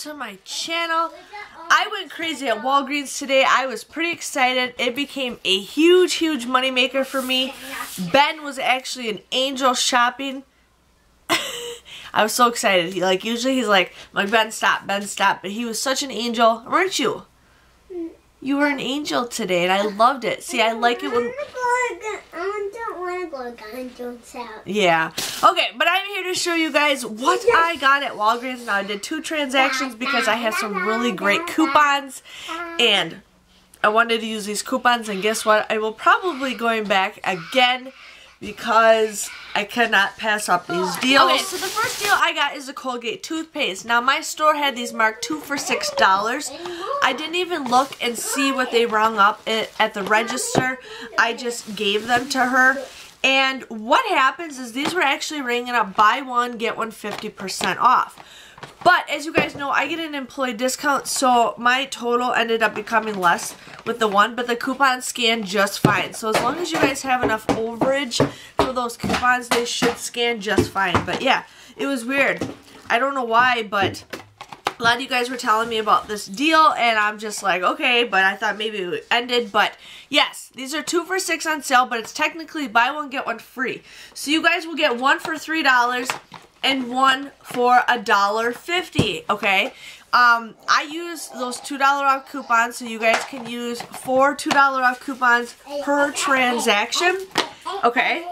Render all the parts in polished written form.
to my channel. I went crazy at Walgreens today. I was pretty excited. It became a huge moneymaker for me. Ben was actually an angel shopping. I was so excited. Usually he's like, Ben, stop, but he was such an angel, weren't you? You were an angel today, and I loved it. See, I like it when... I don't want to go to Garnier's house. Yeah. Okay, but I'm here to show you guys what I got at Walgreens. Now, I did 2 transactions because I have some really great coupons, and I wanted to use these coupons, and guess what? I will probably going back again because I cannot pass up these deals. Okay, so the first deal I got is a Colgate toothpaste. Now, my store had these marked 2 for $6. I didn't even look and see what they rung up at the register. I just gave them to her. And what happens is these were actually ringing up buy one, get one 50% off. But as you guys know, I get an employee discount, so my total ended up becoming less with the one, but the coupon scanned just fine. So as long as you guys have enough overage for those coupons, they should scan just fine. But yeah, it was weird. I don't know why, but a lot of you guys were telling me about this deal, and I'm just like, okay, but I thought maybe it ended. But yes, these are 2 for $6 on sale, but it's technically buy one, get one free. So you guys will get one for $3 and one for $1.50, okay? I use those $2 off coupons, so you guys can use 4 $2 off coupons per transaction, okay?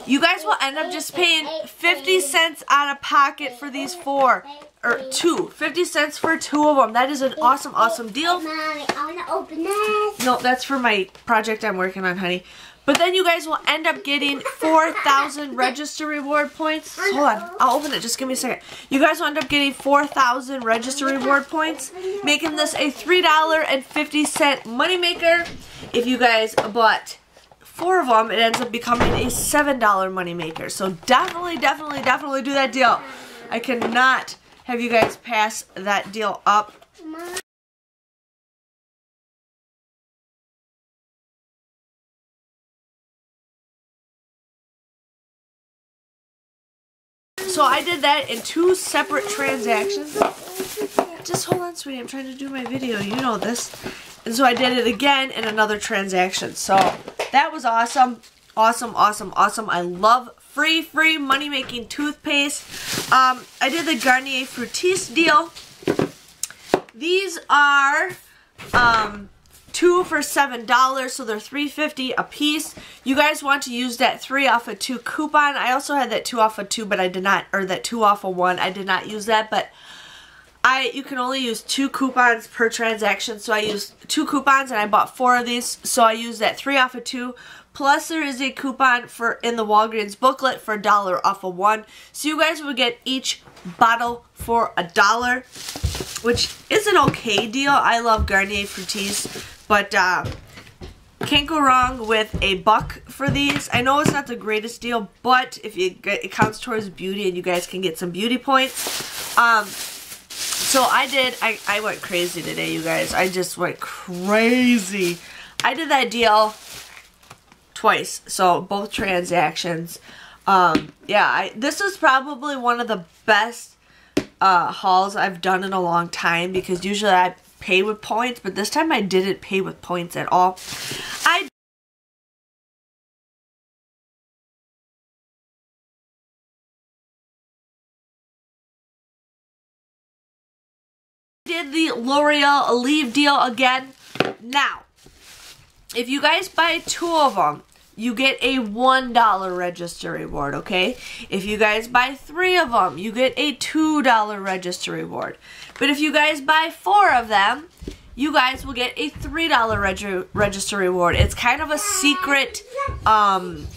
You guys will end up just paying 50 cents out of pocket for these 4, or 2. 50 cents for 2 of them. That is an awesome deal. Mommy, I want to open this. No, that's for my project I'm working on, honey. But then you guys will end up getting 4,000 register reward points. Hold on, I'll open it. Just give me a second. You guys will end up getting 4,000 register reward points, making this a $3.50 moneymaker. If you guys bought 4 of them, it ends up becoming a $7 moneymaker. So definitely do that deal. I cannot have you guys pass that deal up. So I did that in 2 separate transactions. Just hold on, sweetie. I'm trying to do my video. You know this. And so I did it again in another transaction. So that was awesome. Awesome. I love free money-making toothpaste. I did the Garnier Fructis deal. These are 2 for $7, so they're $3.50 a piece. You guys want to use that 3 off of 2 coupon. I also had that 2 off of 2, but I did not, or that 2 off of 1. I did not use that, but you can only use 2 coupons per transaction, so I used 2 coupons and I bought 4 of these, so I used that 3 off of 2. Plus there is a coupon in the Walgreens booklet for $1 off of 1. So you guys would get each bottle for $1, which is an okay deal. I love Garnier Fructis, but can't go wrong with $1 for these. I know it's not the greatest deal, but if it counts towards beauty and you guys can get some beauty points. So I went crazy today, you guys. I just went crazy. I did that deal twice, so both transactions. Yeah, this is probably one of the best hauls I've done in a long time, because usually I pay with points, but this time I didn't pay with points at all. I did the L'Oreal Leave deal again. Now, if you guys buy 2 of them, you get a $1 register reward, okay? If you guys buy 3 of them, you get a $2 register reward. But if you guys buy 4 of them, you guys will get a $3 register reward. It's kind of a secret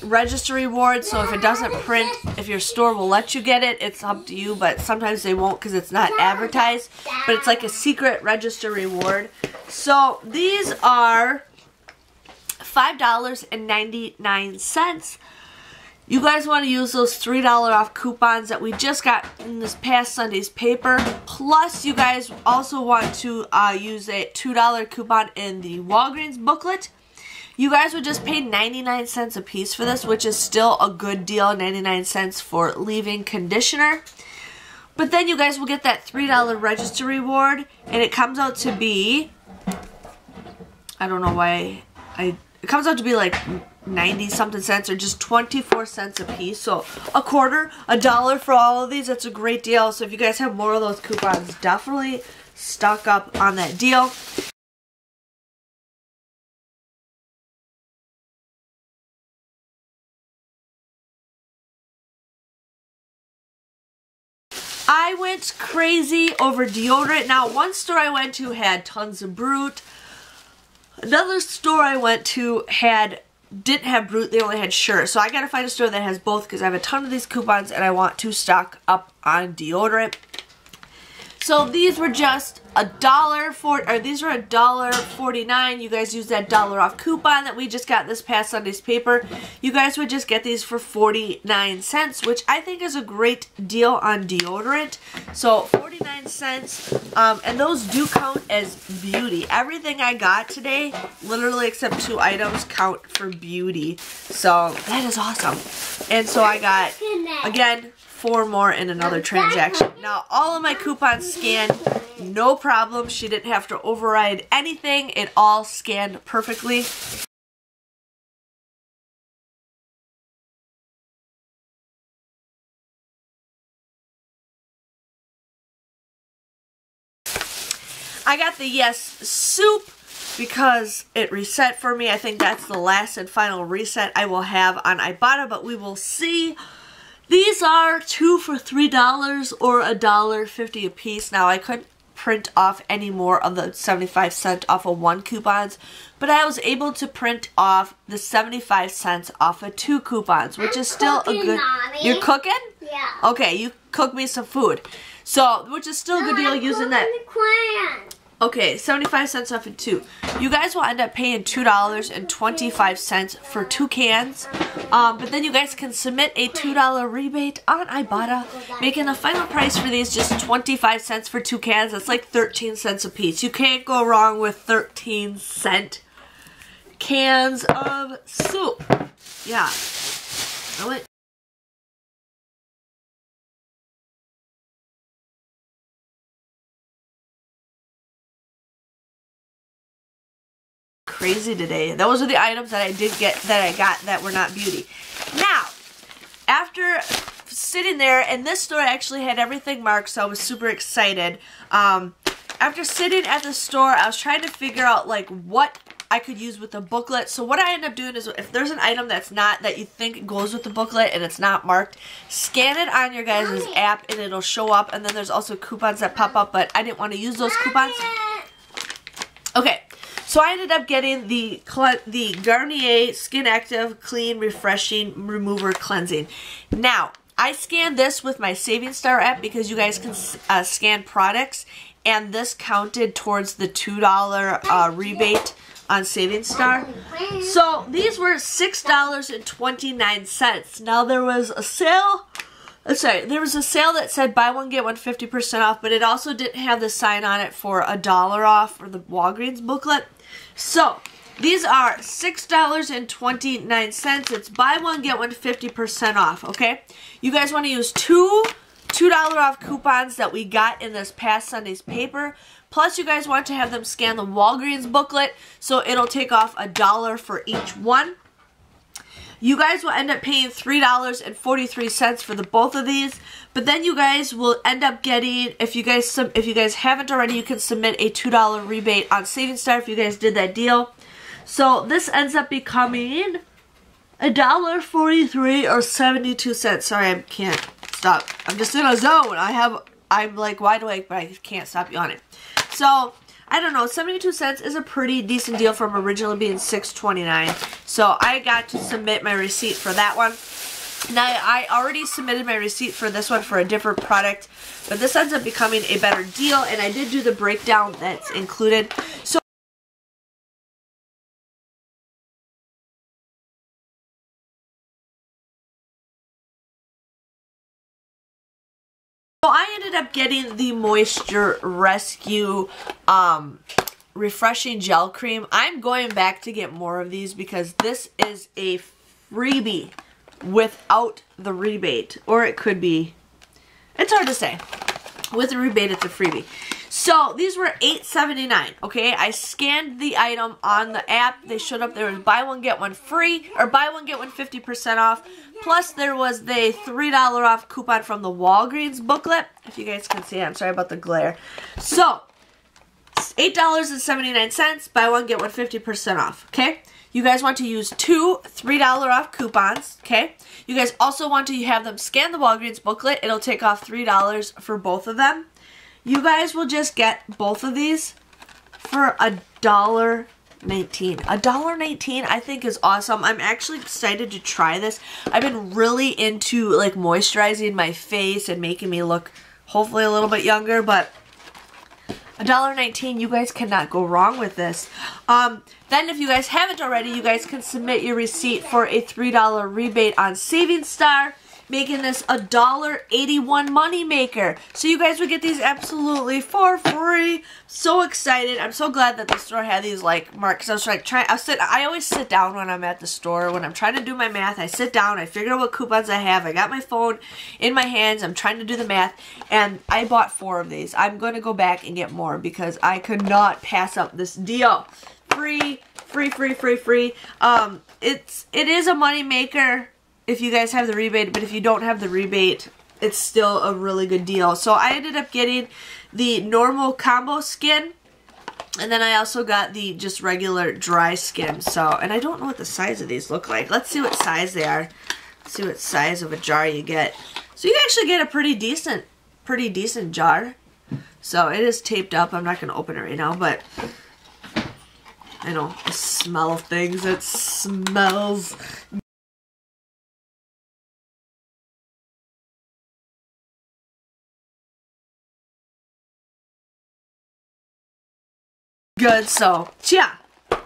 register reward, so if it doesn't print, if your store will let you get it, it's up to you, but sometimes they won't because it's not advertised. But it's like a secret register reward. So these are $5.99. You guys want to use those $3 off coupons that we just got in this past Sunday's paper. Plus, you guys also want to use a $2 coupon in the Walgreens booklet. You guys would just pay 99 cents a piece for this, which is still a good deal, 99 cents for leave-in conditioner. But then you guys will get that $3 register reward, and it comes out to be, I don't know why, it comes out to be like 90 something cents or just 24 cents a piece. So a quarter, $1 for all of these. That's a great deal. So if you guys have more of those coupons, definitely stock up on that deal. I went crazy over deodorant. Now, one store I went to had tons of Brute. Another store I went to didn't have Brute, they only had Sure. So I gotta find a store that has both because I have a ton of these coupons and I want to stock up on deodorant. So these were just these were $1.49. You guys use that $1 off coupon that we just got this past Sunday's paper. You guys would just get these for 49 cents, which I think is a great deal on deodorant. So 49 cents, and those do count as beauty. Everything I got today, literally except 2 items, count for beauty. So that is awesome. And so I got, again, 4 more in another transaction. Now, all of my coupons scanned, no problem. She didn't have to override anything. It all scanned perfectly. I got the Yes soup because it reset for me. I think that's the last and final reset I will have on Ibotta, but we will see. These are 2 for $3 or $1.50 a piece. Now, I couldn't print off any more of the 75 cent off of 1 coupons, but I was able to print off the 75 cents off of 2 coupons, which is still a good... Mommy. You're cooking? Yeah. Okay, you cook me some food. So, which is still a good deal using that... Okay, 75 cents off of 2. You guys will end up paying $2.25 for 2 cans. But then you guys can submit a $2 rebate on Ibotta, making the final price for these just 25 cents for 2 cans. That's like 13 cents a piece. You can't go wrong with 13-cent cans of soup. Yeah. I went crazy today. Those are the items that I got that were not beauty. Now, after sitting there, and this store actually had everything marked, so I was super excited. After sitting at the store, I was trying to figure out like what I could use with the booklet. So what I end up doing is if there's an item that you think goes with the booklet and it's not marked, scan it on your guys' app and it'll show up. And then there's also coupons that pop up, but I didn't want to use those coupons. Okay. So I ended up getting the Garnier Skin Active Clean Refreshing Remover Cleansing. Now, I scanned this with my Savings Star app because you guys can scan products, and this counted towards the $2 rebate on Savings Star. So these were $6.29. Now there was a sale. There was a sale that said buy one get one 50% off, but it also didn't have the sign on it for $1 off for the Walgreens booklet. So these are $6.29. It's buy one get one 50% off. Okay, you guys want to use $2 off coupons that we got in this past Sunday's paper. Plus, you guys want to have them scan the Walgreens booklet, so it'll take off $1 for each one. You guys will end up paying $3.43 for the both of these, but then you guys will end up getting, if you guys haven't already, you can submit a $2 rebate on Savings Star if you guys did that deal. So this ends up becoming $1.43 or 72 cents. Sorry, I can't stop. I'm just in a zone. I'm like wide awake, but I can't stop yawning. So I don't know, 72 cents is a pretty decent deal from originally being $6.29. So I got to submit my receipt for that one. Now, I already submitted my receipt for this one for a different product, but this ends up becoming a better deal, and I did do the breakdown that's included. So I ended up getting the Moisture Rescue Refreshing Gel Cream. I'm going back to get more of these because this is a freebie without the rebate. Or it could be. It's hard to say. With a rebate, it's a freebie. So these were $8.79. Okay, I scanned the item on the app. They showed up. There was buy one get one free, or buy one get one 50% off. Plus there was the $3 off coupon from the Walgreens booklet. If you guys can see it, I'm sorry about the glare. So $8.79. Buy one get one 50% off. Okay. You guys want to use two $3 off coupons, okay? You guys also want to have them scan the Walgreens booklet. It'll take off $3 for both of them. You guys will just get both of these for $1.19. $1.19 I think is awesome. I'm actually excited to try this. I've been really into like moisturizing my face and making me look hopefully a little bit younger, but $1.19, you guys cannot go wrong with this. Then if you guys haven't already, you guys can submit your receipt for a $3 rebate on Savings Star, making this a $1.81 moneymaker. So you guys would get these absolutely for free. So excited. I'm so glad that the store had these like marks. I was like I always sit down when I'm at the store. When I'm trying to do my math, I sit down, I figure out what coupons I have. I got my phone in my hands. I'm trying to do the math, and I bought 4 of these. I'm going to go back and get more because I could not pass up this deal. Free. It is a money maker if you guys have the rebate, but if you don't have the rebate, it's still a really good deal. So I ended up getting the normal combo skin, and then I also got the just regular dry skin. So, and I don't know what the size of these look like. Let's see what size they are. Let's see what size of a jar you get. So you actually get a pretty decent jar. So it is taped up. I'm not going to open it right now, but I know the smell of things. It smells good. So yeah,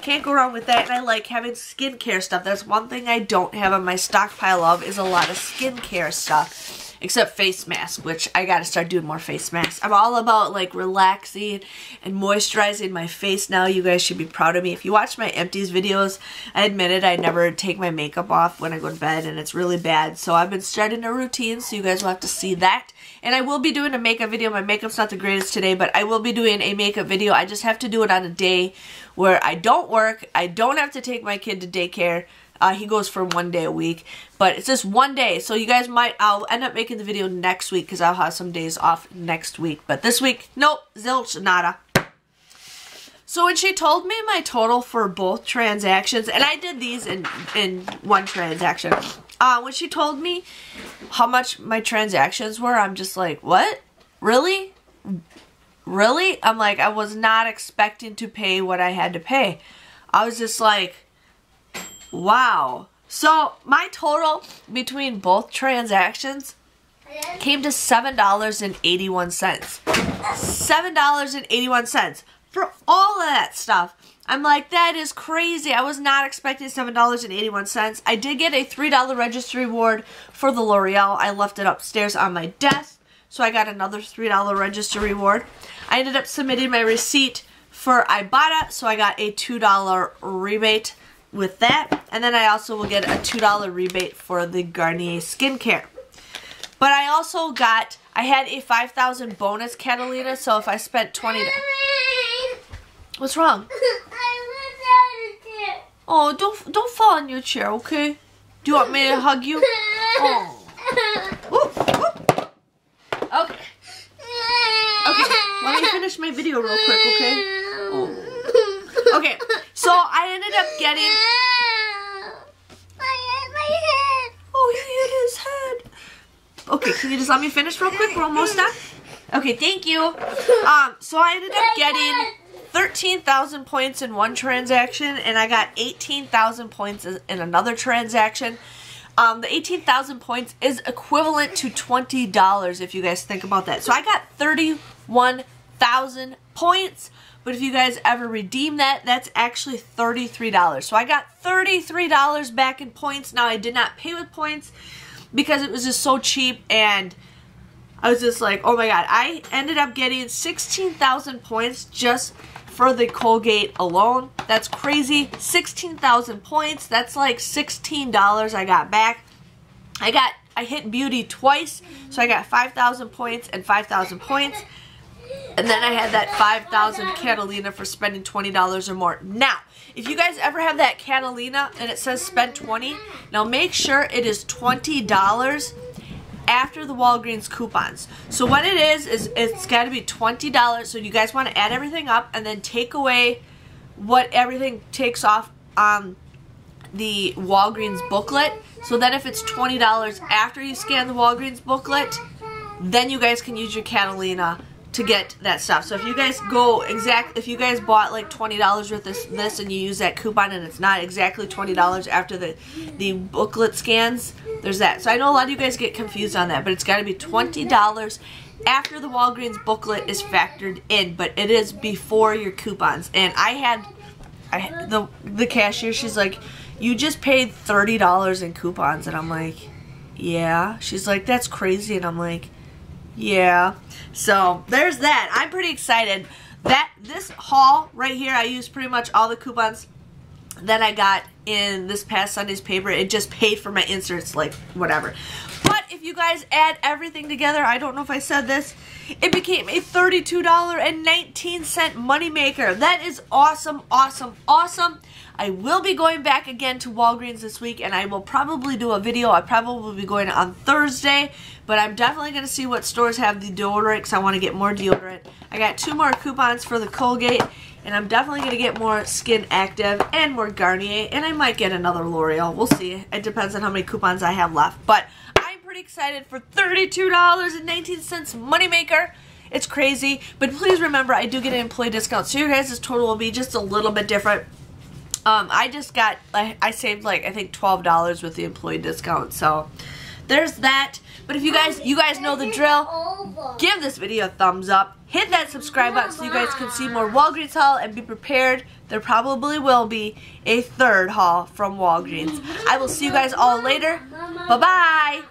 can't go wrong with that. And I like having skincare stuff. That's one thing I don't have on my stockpile of, is a lot of skincare stuff. Except face masks, which I gotta start doing more face masks. I'm all about like relaxing and moisturizing my face now. You guys should be proud of me. If you watch my empties videos, I admitted I never take my makeup off when I go to bed, and it's really bad. So I've been starting a routine, so you guys will have to see that. And I will be doing a makeup video. My makeup's not the greatest today, but I will be doing a makeup video. I just have to do it on a day where I don't work. I don't have to take my kid to daycare. He goes for 1 day a week, but it's just 1 day. So you guys I'll end up making the video next week because I'll have some days off next week. But this week, nope, zilch, nada. So when she told me my total for both transactions, and I did these in one transaction, when she told me how much my transactions were, I'm just like, what? Really? Really? I'm like, I was not expecting to pay what I had to pay. I was just like, wow. So my total between both transactions came to $7.81. $7.81 for all of that stuff. I'm like, that is crazy. I was not expecting $7.81. I did get a $3 register reward for the L'Oreal. I left it upstairs on my desk, so I got another $3 register reward. I ended up submitting my receipt for Ibotta, so I got a $2 rebate with that, and then I also will get a $2 rebate for the Garnier skincare. But I also got, I had a 5,000 bonus, Catalina, so if I spent $20... What's wrong? Oh, don't fall on your chair, okay? Do you want me to hug you? Oh. Ooh, ooh. Okay. Okay, let me finish my video real quick, okay? Oh. Okay, so I ended up getting... Oh, he hit his head. Okay, can you just let me finish real quick? We're almost done. Okay, thank you. So I ended up getting 13,000 points in one transaction, and I got 18,000 points in another transaction. The 18,000 points is equivalent to $20 if you guys think about that. So I got 31,000 points. But if you guys ever redeem that, that's actually $33. So I got $33 back in points. Now I did not pay with points because it was just so cheap, and I was just like, oh my god. I ended up getting 16,000 points just for the Colgate alone. That's crazy. 16,000 points. That's like $16 I got back. I got I hit beauty twice, so I got 5,000 points and 5,000 points. And then I had that 5,000 Catalina for spending $20 or more. Now, if you guys ever have that Catalina and it says spend 20, now make sure it is $20 after the Walgreens coupons. So what it is it's got to be $20. So you guys want to add everything up and then take away what everything takes off on the Walgreens booklet. So then if it's $20 after you scan the Walgreens booklet, then you guys can use your Catalina to get that stuff. So if you guys if you guys bought like $20 worth of this and you use that coupon and it's not exactly $20 after the booklet scans, there's that. So I know a lot of you guys get confused on that, but it's got to be $20 after the Walgreens booklet is factored in, but it is before your coupons. And the cashier, she's like, you just paid $30 in coupons, and I'm like, yeah. She's like, that's crazy, and I'm like, yeah. So there's that. I'm pretty excited that this haul right here, I used pretty much all the coupons that I got in this past Sunday's paper. It just paid for my inserts, like whatever. But if you guys add everything together, I don't know if I said this, it became a $32.19 moneymaker. That is awesome, awesome, awesome. I will be going back again to Walgreens this week, and I will probably do a video. I probably will be going on Thursday, but I'm definitely going to see what stores have the deodorant because I want to get more deodorant. I got 2 more coupons for the Colgate, and I'm definitely going to get more Skin Active and more Garnier, and I might get another L'Oreal. We'll see. It depends on how many coupons I have left, but I'm pretty excited for $32.19 moneymaker. It's crazy, but please remember I do get an employee discount, so your guys' total will be just a little bit different. I saved like I think $12 with the employee discount, so there's that. But if you guys know the drill, give this video a thumbs up, hit that subscribe button so you guys can see more Walgreens haul, and be prepared, there probably will be a 3rd haul from Walgreens. I will see you guys all later. Bye bye.